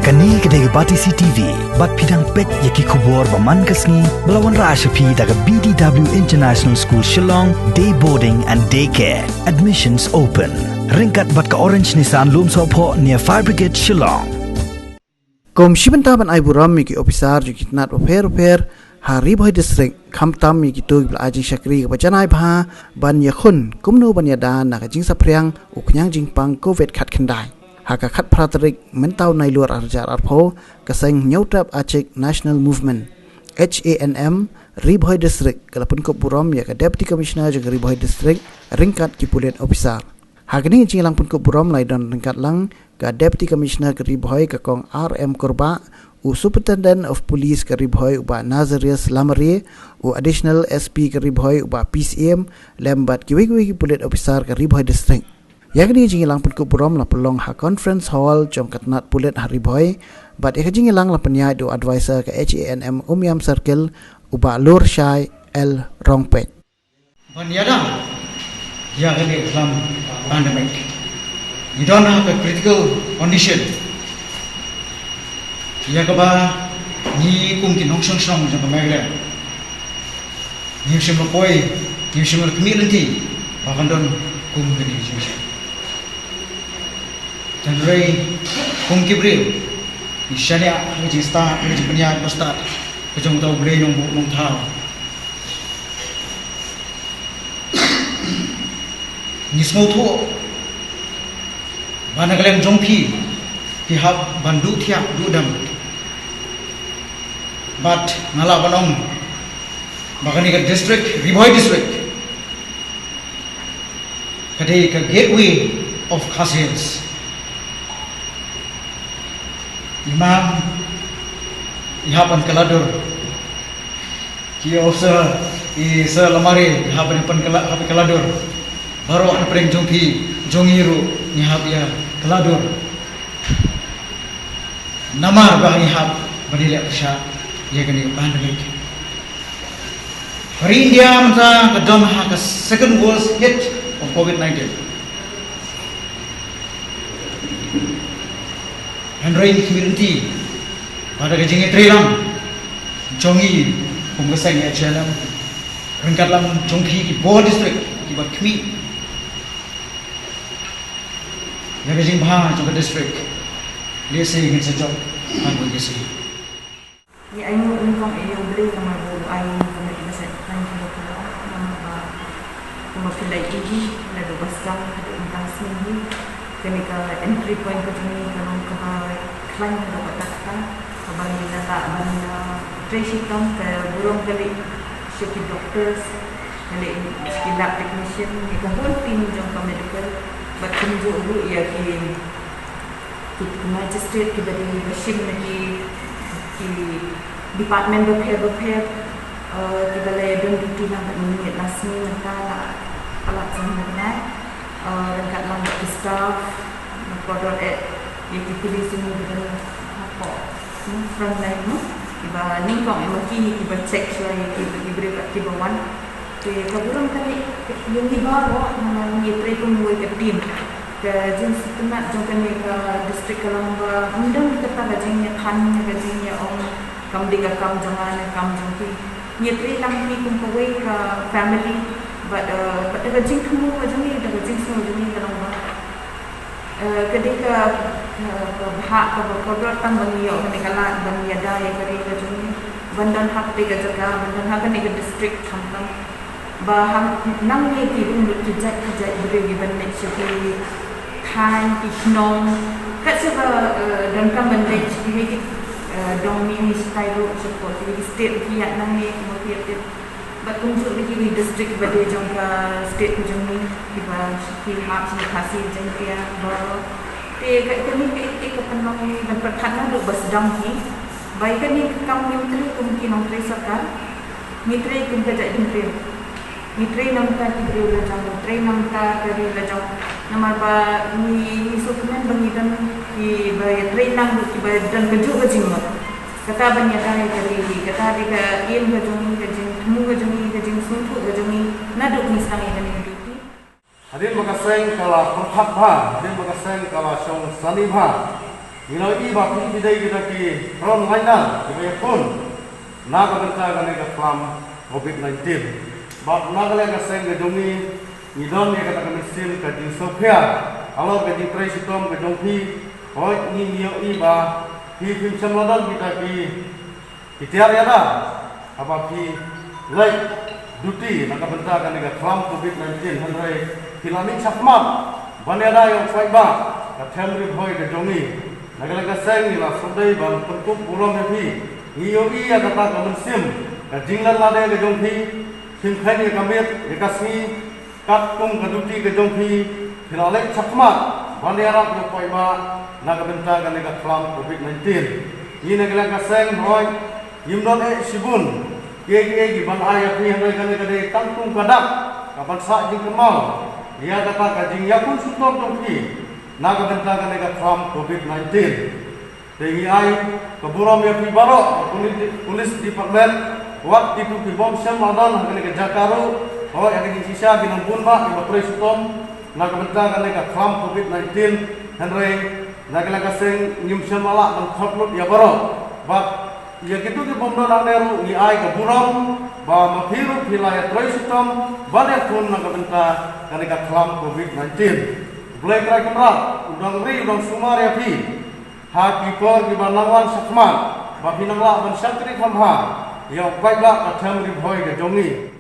Kani kedai Batisi TV, bat pidang pet yaki kubur baman kasni melawan Rashapi daga BDW International School Shillong, day boarding and daycare. Admissions open. Ringkat bat ke Orange Nissan Lum Sopo near Fire Brigade Shillong. Kom Shibantaban ay Burom yaki Ophisar yaki nat oper hari Bhoi district kamtam yaki tu aji syakri ke bacanai bha ban yakun kumnu ban yadan nak jing sapriang uknyang jingpang COVID khat kendai. Haka khat pratrik mentau nai luar arjar arpo keseng nyautrap acik National Movement Hanm Bhoi district kala Pynkup Burom ya Deputy Commissioner jaga Bhoi district ringkat ki Pulit Ophisar. Hagini jing lang Pynkup Burom lai don ringkat lang ka Deputy Commissioner ke Bhoi ka kong RM Korba u Superintendent of Police ke Bhoi uba Nazarius Lamari u Additional SP ke Bhoi uba PCM lembat kiwi ki Pulit Ophisar ke Bhoi district. Yang ini jingi lang Pynkup Burom la pelong ha conference hall jom katnat Pulit hari Bhoi bat ek jingi lang la penyai do advisor ke Hanm Umiam Circle uba Lur Shai L Rongpet. Banyadang yang ini dalam pandemic. You don't have a critical condition. Ya kaba ni mungkin hongsong jom kemana. Ni semua koi, ni semua community bahkan don kini juga. Dan ray kibril ni syariah ni start ni penyak start kejong tahu bre yang mung tahu ni semua tu mana kalian jompi pihak bandu tiap dudam but ngalah banong bahkan ni ke district Bhoi district kadai ke gateway of Khasians Imam Ihapan Kaladur Kia Officer Isa Lamari Ihapan Kaladur Baru anak pereng jompi Jongiru Ihap ya Kaladur Namar bang Ihap Berdilek Persyak Ia kena pandemik Hari India Masa kedom ke second worst hit of COVID-19 Handrai community pada kejengit trilang jongi penggeseng ya jalan ringkat lang jongki di Bhoi district di buat kami ya kejeng bah jongka district dia sih ingin sejauh aku kesi ya ayo uniform ayo beli sama bu ayo kami masih tanya kita nama pilih ini ada basang ada intasi ini ketika entry point ke sini kalau ke klaim dapat takkan kembali data benda tracing ke Burom kali syaki doctors kali skill lab technician ke whole team jangka medical but tunjuk dulu ya ki magistrate ki bagi machine lagi ki department repair ki balai don duty nak menit last minute nak alat sana rangkat lambat ke staff kodot yang dipilih semua dengan apa front line no iba ni kong emaki iba check suai iba iba wan ke kaburam kali yang iba ro nama ni try kumui ke team ke jenis tempat jangka ni ke district Kalamba undang kita gajingnya kan gajingnya om kam diga kam jangan kam jangki ni try lang ni kumpawai ke family but pada gajing kamu gajing ni dah gajing semua gajing Kalamba ketika hak kodrat tang bangiyo kenikala bangiada ya ketika juni bandan hak tiga jaga bandan hak kenika district kampung baham nang ni kibun berkejat beri banyak sekali kan iknom kat sebab dan kan banyak sekali domi style support di state kiat nang ni kemudian but tunjuk di district pada jangka state juni tiba sekali hak kasih jangka baru kat kami ke penang dan perkhidmatan duk bersedang ni baik ni kamu menteri mungkin orang tersekat menteri kita jadi menteri menteri nampak kita belajar menteri nampak dari belajar nama apa ni sukuman bangidan di bayar training di bayar dan kerja kecil kata banyak dari kata dia ilmu kerja temu kerja suntuk kerja naduk ni sekarang ini Hadin makaseng kala perthap bha, hadin makaseng kala song sani bha, Milo iba bidai kita ki ron lainnya kita pun nak berita kami ke flam COVID-19. Bab nak lagi seng ke jumi idon ni kata kami sim ke di Sofia. Kalau ke di Presitom ke jumi, hoi ni mio iba hi semladan kita ki itiar ya dah. Apa ki like duty nak berita kami ke flam COVID-19 henry filamin sakmat. Banyak yang faiba ke family Bhoi ke jumi. Naga seng ni lah sudai ban Pynkup Burom hepi. Ngiyogi ya kata kamen sim. Kajinglan lade ke jongpi. Simkai ni kamit ekasmi kat kum kaduti ke jongpi. Hilalek cakmat. Bandiarap yo poiba naga benta kan naga flam COVID-19. Ini naga seng hoi yimdon sibun. Ye ban ayat ni hendak kan naga tangtung kadak. Kapan sak jing kemal. Dia kata kajing yakun sutor jongpi. Naga bentakan naga flam COVID-19. Tinggi ai keburom ya pi barok polis department waktu itu pi bom sel madan naga Jakaru oh yang di sisa binang bunba di Presitom naga bentakan naga flam COVID-19 henry naga seng nyum sel malak dan khotlut ya barok bak ya gitu di bom dan neru ni ai keburom ba mafiru wilayah Presitom banyak pun naga bentakan naga flam COVID-19. Boleh kira kemerat, udang sumar ya pi. Haki por di banawan sakmat, babi nangla ban syakri kamha. Yang baiklah kacam Bhoi ke jongi.